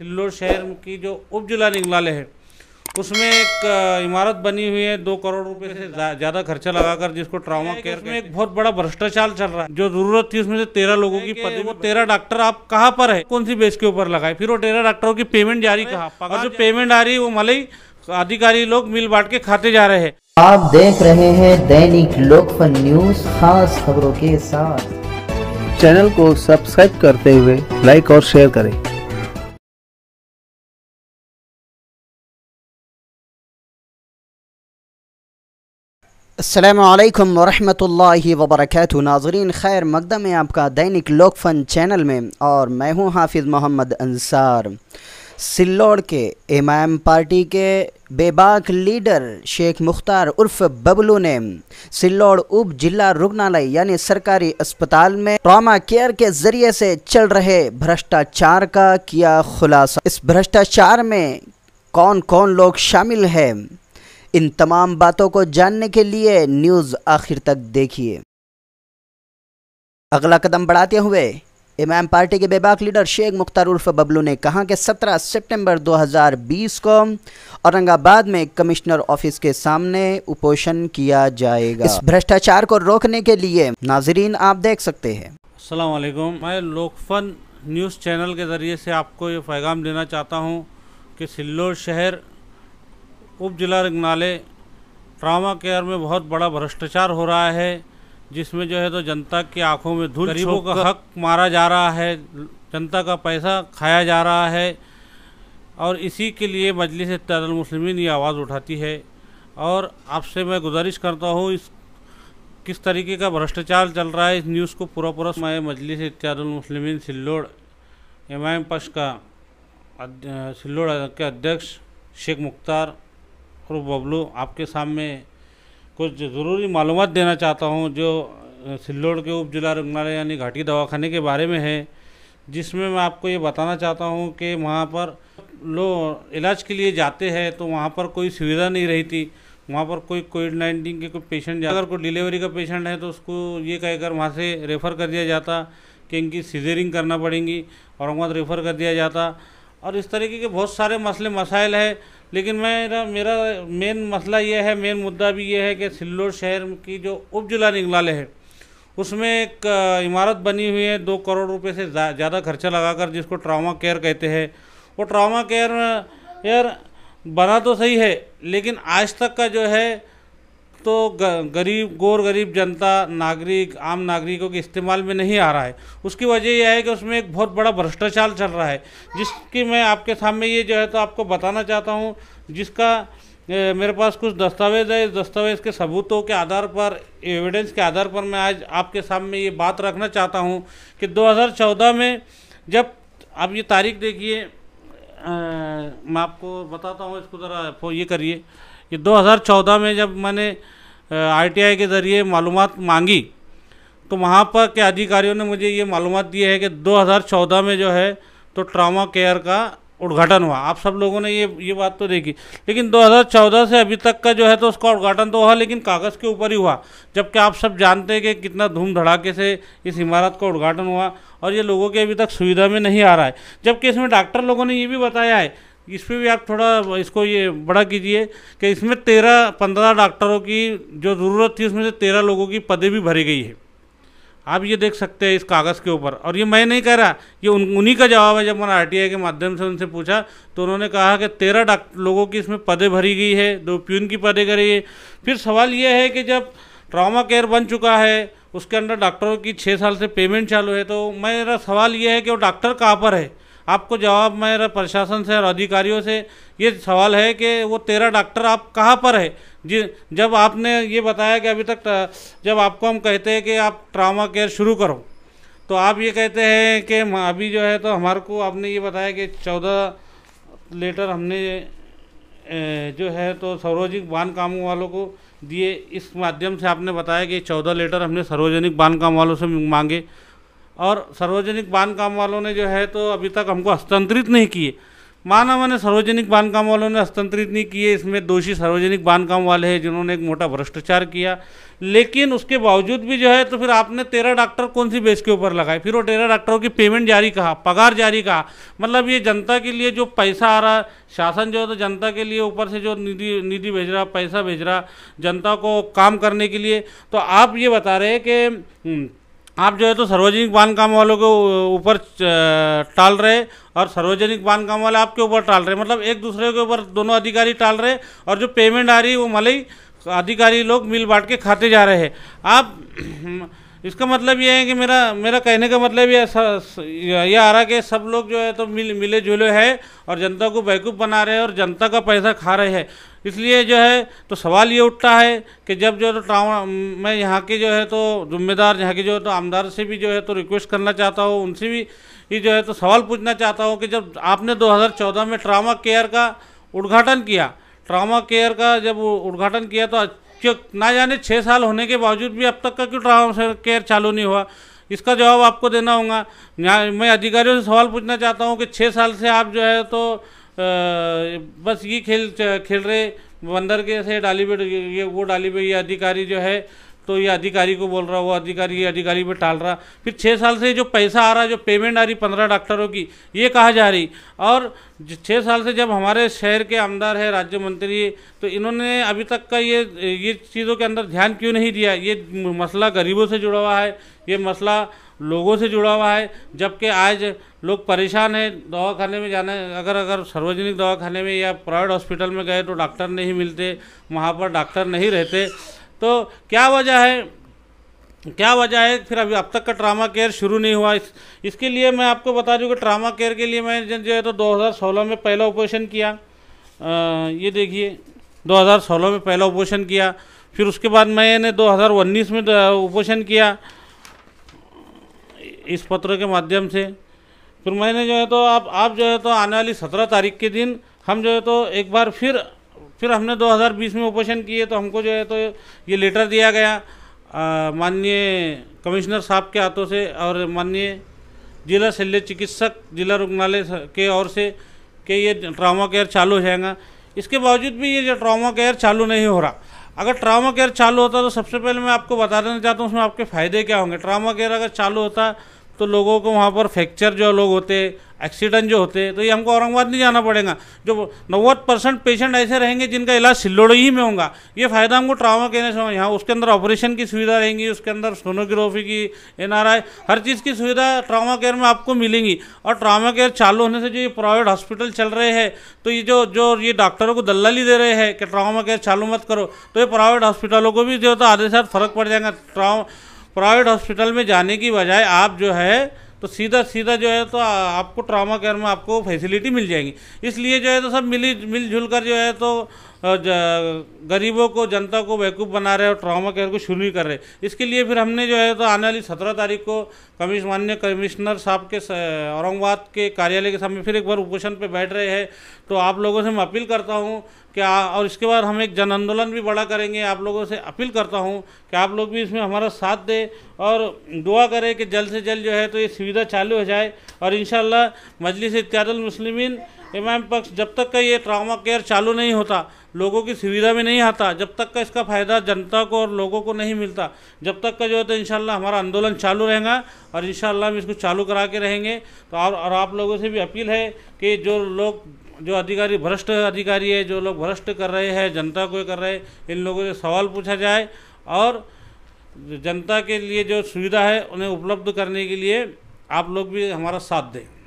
सिल्लोड शहर की जो उप जिला निगनालय है उसमें एक इमारत बनी हुई है 2 करोड़ रुपए से ज़्यादा खर्चा लगाकर, जिसको ट्रॉमा केयर में एक बहुत बड़ा भ्रष्टाचार चल रहा है। जो जरूरत थी उसमें से 13 लोगों की पदवी, वो 13 डॉक्टर आप कहाँ पर है, कौन सी बेस के ऊपर लगाए, फिर वो 13 डॉक्टरों की पेमेंट जारी कहाँ, और जो पेमेंट आ रही है वो मलाई अधिकारी लोग मिल बांट के खाते जा रहे हैं। आप देख रहे हैं दैनिक लोकफन न्यूज, खास खबरों के साथ। चैनल को सब्सक्राइब करते हुए लाइक और शेयर करें। अस्सलामु अलैकुम वरहमतुल्लाहि वबरकातुहू। नाज़रीन खैर मकदम है आपका दैनिक लोकफन चैनल में, और मैं हूं हाफिज़ मोहम्मद अंसार। सिल्लोड के इमाम पार्टी के बेबाक लीडर शेख मुख्तार उर्फ बबलू ने सिल्लोड उप जिला रुग्णालय यानी सरकारी अस्पताल में ट्रॉमा केयर के जरिए से चल रहे भ्रष्टाचार का किया खुलासा। इस भ्रष्टाचार में कौन कौन लोग शामिल हैं, इन तमाम बातों को जानने के लिए न्यूज़ आखिर तक देखिए। अगला कदम बढ़ाते हुए इमाम पार्टी के बेबाक लीडर शेख मुख्तार उर्फ बबलू ने कहा कि 17 सितंबर 2020 को औरंगाबाद में कमिश्नर ऑफिस के सामने उपोषण किया जाएगा। इस भ्रष्टाचार को रोकने के लिए नाजरीन आप देख सकते हैं। अस्सलाम वालेकुम। मैं लोकफन न्यूज़ चैनल के ज़रिए से आपको ये पैगाम देना चाहता हूँ कि सिल्लोड शहर उप जिला रुग्णालय ट्रॉमा केयर में बहुत बड़ा भ्रष्टाचार हो रहा है, जिसमें जो है तो जनता की आंखों में धूल, गरीबों का हक मारा जा रहा है, जनता का पैसा खाया जा रहा है, और इसी के लिए मजलिस इत्तेहादुल मुस्लिमीन ये आवाज़ उठाती है। और आपसे मैं गुजारिश करता हूँ इस किस तरीके का भ्रष्टाचार चल रहा है, इस न्यूज़ को पूरा मैं मजलिस इत्तेहादुल मुस्लिमीन सिल्लोड इमाम पक्ष का सिल्लोड के अध्यक्ष शेख मुख्तार और बबलू आपके सामने कुछ ज़रूरी मालूमात देना चाहता हूं, जो सिल्लोड के उप जिला रुग्णालय यानी घाटी दवाखाने के बारे में है, जिसमें मैं आपको ये बताना चाहता हूं कि वहां पर लोग इलाज के लिए जाते हैं तो वहां पर कोई सुविधा नहीं रही थी। वहां पर कोई कोविड-19 के कोई पेशेंट, अगर कोई डिलीवरी का पेशेंट है तो उसको ये कहकर वहाँ से रेफ़र कर दिया जाता कि इनकी सीजरिंग करना पड़ेगी, औरंगाबाद रेफ़र कर दिया जाता। और इस तरीके के बहुत सारे मसले मसाइल है, लेकिन मेरा मेन मसला ये है, मेन मुद्दा भी ये है कि सिल्लोड शहर की जो उप जिला निगनालय है उसमें एक इमारत बनी हुई है 2 करोड़ रुपए से ज़्यादा खर्चा लगाकर, जिसको ट्रॉमा केयर कहते हैं। वो ट्रॉमा केयर यार बना तो सही है, लेकिन आज तक का जो है तो गौर गरीब जनता नागरिक आम नागरिकों के इस्तेमाल में नहीं आ रहा है। उसकी वजह यह है कि उसमें एक बहुत बड़ा भ्रष्टाचार चल रहा है, जिसकी मैं आपके सामने ये जो है तो आपको बताना चाहता हूँ, जिसका मेरे पास कुछ दस्तावेज़ है। इस दस्तावेज़ के सबूतों के आधार पर, एविडेंस के आधार पर मैं आज आपके सामने ये बात रखना चाहता हूँ कि 2014 में जब आप ये तारीख देखिए, मैं आपको बताता हूँ, इसको ज़रा ये करिए। ये 2014 में जब मैंने आरटीआई के ज़रिए मालूमात मांगी तो वहाँ पर के अधिकारियों ने मुझे ये मालूमात दी है कि 2014 में जो है तो ट्रॉमा केयर का उद्घाटन हुआ। आप सब लोगों ने ये बात तो देखी, लेकिन 2014 से अभी तक का जो है तो उसका उद्घाटन तो हुआ, लेकिन कागज़ के ऊपर ही हुआ। जबकि आप सब जानते हैं कि कितना धूम धड़ाके से इस इमारत का उद्घाटन हुआ और ये लोगों के अभी तक सुविधा में नहीं आ रहा है। जबकि इसमें डॉक्टर लोगों ने ये भी बताया है, इस पर भी आप थोड़ा इसको ये बड़ा कीजिए कि इसमें 13-15 डॉक्टरों की जो ज़रूरत थी उसमें से 13 लोगों की पदवी भी भरी गई है। आप ये देख सकते हैं इस कागज़ के ऊपर, और ये मैं नहीं कह रहा, ये उन्हीं का जवाब है। जब मैंने आरटीआई के माध्यम से उनसे पूछा तो उन्होंने कहा कि 13 लोगों की इसमें पदे भरी गई है, 2 प्यून की पदे करी है। फिर सवाल ये है कि जब ट्रॉमा केयर बन चुका है, उसके अंदर डॉक्टरों की 6 साल से पेमेंट चालू है, तो मेरा सवाल ये है कि वो डॉक्टर कहाँ पर है। आपको जवाब मेरा प्रशासन से और अधिकारियों से ये सवाल है कि वो 13 डॉक्टर आप कहाँ पर है। जब आपने ये बताया कि अभी तक, जब आपको हम कहते हैं कि आप ट्रॉमा केयर शुरू करो, तो आप ये कहते हैं कि अभी जो है तो हमारे को आपने ये बताया कि 14 लेटर हमने जो है तो सार्वजनिक बांध कामों वालों को दिए। इस माध्यम से आपने बताया कि 14 लेटर हमने सार्वजनिक बांध काम वालों से मांगे, और सार्वजनिक बांध काम वालों ने जो है तो अभी तक हमको हस्तांतरित नहीं किए। माना मैंने सार्वजनिक बांधकाम वालों ने हस्तांतरित नहीं किए, इसमें दोषी सार्वजनिक बांधकाम वाले हैं जिन्होंने एक मोटा भ्रष्टाचार किया। लेकिन उसके बावजूद भी जो है तो फिर आपने 13 डॉक्टर कौन सी बेस के ऊपर लगाए, फिर वो 13 डॉक्टरों की पेमेंट जारी कहा, पगार जारी कहा। मतलब ये जनता के लिए जो पैसा आ रहा, शासन जो है तो जनता के लिए ऊपर से जो निधि भेज रहा, पैसा भेज रहा जनता को काम करने के लिए, तो आप ये बता रहे हैं कि आप जो है तो सार्वजनिक बांधकाम वालों के ऊपर टाल रहे और सार्वजनिक बांधकाम वाले आपके ऊपर टाल रहे, मतलब एक दूसरे के ऊपर दोनों अधिकारी टाल रहे और जो पेमेंट आ रही है वो मलाई अधिकारी लोग मिल बांट के खाते जा रहे हैं। आप इसका मतलब ये है कि मेरा कहने का मतलब ये आ रहा कि सब लोग जो है तो मिले जुले हैं और जनता को बेवकूफ़ बना रहे हैं और जनता का पैसा खा रहे हैं। इसलिए जो है तो सवाल ये उठता है कि जब जो है तो मैं यहाँ के जो है तो जिम्मेदार, यहाँ के जो है तो आमदार से भी जो है तो रिक्वेस्ट करना चाहता हूँ, उनसे भी ये जो है तो सवाल पूछना चाहता हूँ कि जब आपने 2014 में ट्रामा केयर का उद्घाटन किया, ट्रामा केयर का जब उद्घाटन किया तो क्यों ना जाने 6 साल होने के बावजूद भी अब तक का क्यों ट्रामा केयर चालू नहीं हुआ, इसका जवाब आपको देना होगा। मैं अधिकारियों से सवाल पूछना चाहता हूँ कि 6 साल से आप जो है तो बस ये खेल रहे बंदर के से डाली पे ये वो डाली पे, ये अधिकारी जो है तो ये अधिकारी को बोल रहा, वो अधिकारी ये अधिकारी पे टाल रहा। फिर 6 साल से जो पैसा आ रहा, जो पेमेंट आ रही 15 डॉक्टरों की, ये कहाँ जा रही। और 6 साल से जब हमारे शहर के आमदार है, राज्य मंत्री, तो इन्होंने अभी तक का ये चीज़ों के अंदर ध्यान क्यों नहीं दिया। ये मसला गरीबों से जुड़ा हुआ है, ये मसला लोगों से जुड़ा हुआ है, जबकि आज लोग परेशान हैं। दवाखाने में जाना, अगर सार्वजनिक दवाखाने में या प्राइवेट हॉस्पिटल में गए तो डॉक्टर नहीं मिलते, वहाँ पर डॉक्टर नहीं रहते, तो क्या वजह है फिर अभी अब तक का ट्रामा केयर शुरू नहीं हुआ। इसके लिए मैं आपको बता दूं कि ट्रामा केयर के लिए मैं जो है तो 2016 में पहला ऑपरेशन किया, ये देखिए 2016 में पहला ऑपरेशन किया। फिर उसके बाद मैंने 2019 में ऑपरेशन किया इस पत्र के माध्यम से। फिर मैंने जो है तो आप जो है तो आने वाली 17 तारीख के दिन हम जो है तो एक बार फिर हमने 2020 में ऑपरेशन किए, तो हमको जो है तो ये लेटर दिया गया माननीय कमिश्नर साहब के हाथों से और माननीय जिला शल्य चिकित्सक जिला रुग्णालय के ओर से कि ये ट्रामा केयर चालू हो जाएगा। इसके बावजूद भी ये जो ट्रामा केयर चालू नहीं हो रहा। अगर ट्रामा केयर चालू होता तो सबसे पहले मैं आपको बता देना चाहता हूँ उसमें आपके फ़ायदे क्या होंगे। ट्रामा केयर अगर चालू होता तो लोगों को वहाँ पर फ्रैक्चर जो लोग होते, एक्सीडेंट जो होते, तो ये हमको औरंगाबाद नहीं जाना पड़ेगा। जो 90% पेशेंट ऐसे रहेंगे जिनका इलाज सिल्लोड़ ही में होगा। ये फ़ायदा हमको ट्रामा केयर से यहाँ, उसके अंदर ऑपरेशन की सुविधा रहेंगी, उसके अंदर सोनोग्राफी की, NRI, हर चीज़ की सुविधा ट्रामा केयर में आपको मिलेंगी। और ट्रामा केयर चालू होने से जो ये प्राइवेट हॉस्पिटल चल रहे हैं, तो ये जो ये डॉक्टरों को दलाली दे रहे हैं कि ट्रामा केयर चालू मत करो, तो ये प्राइवेट हॉस्पिटलों को भी जो तो आधे साथ फ़र्क पड़ जाएगा। प्राइवेट हॉस्पिटल में जाने की बजाय आप जो है तो सीधा जो है तो आपको ट्रामा केयर में आपको फैसिलिटी मिल जाएगी। इसलिए जो है तो सब मिलजुल कर जो है तो गरीबों को, जनता को बेवकूफ़ बना रहे और ट्रामा केयर को शुरू नहीं कर रहे। इसके लिए फिर हमने जो है तो आने वाली 17 तारीख को माननीय कमिश्नर साहब के औरंगाबाद के कार्यालय के सामने फिर एक बार उपोषण पे बैठ रहे हैं। तो आप लोगों से मैं अपील करता हूँ कि और इसके बाद हम एक जन आंदोलन भी बड़ा करेंगे। आप लोगों से अपील करता हूँ कि आप लोग भी इसमें हमारा साथ दें और दुआ करें कि जल्द से जल्द जो है तो ये सुविधा चालू हो जाए। और इंशाअल्लाह मजलिस इत्तेहादुल मुस्लिमीन इमाम पक्ष जब तक का ये ट्रामा केयर चालू नहीं होता, लोगों की सुविधा में नहीं आता, जब तक का इसका फ़ायदा जनता को और लोगों को नहीं मिलता, जब तक का जो है तो इंशाअल्लाह हमारा आंदोलन चालू रहेगा और इंशाअल्लाह हम इसको चालू करा के रहेंगे। तो और आप लोगों से भी अपील है कि जो अधिकारी भ्रष्ट अधिकारी है, जो लोग भ्रष्ट कर रहे हैं, जनता को कर रहे हैं, इन लोगों से सवाल पूछा जाए और जनता के लिए जो सुविधा है उन्हें उपलब्ध करने के लिए आप लोग भी हमारा साथ दें।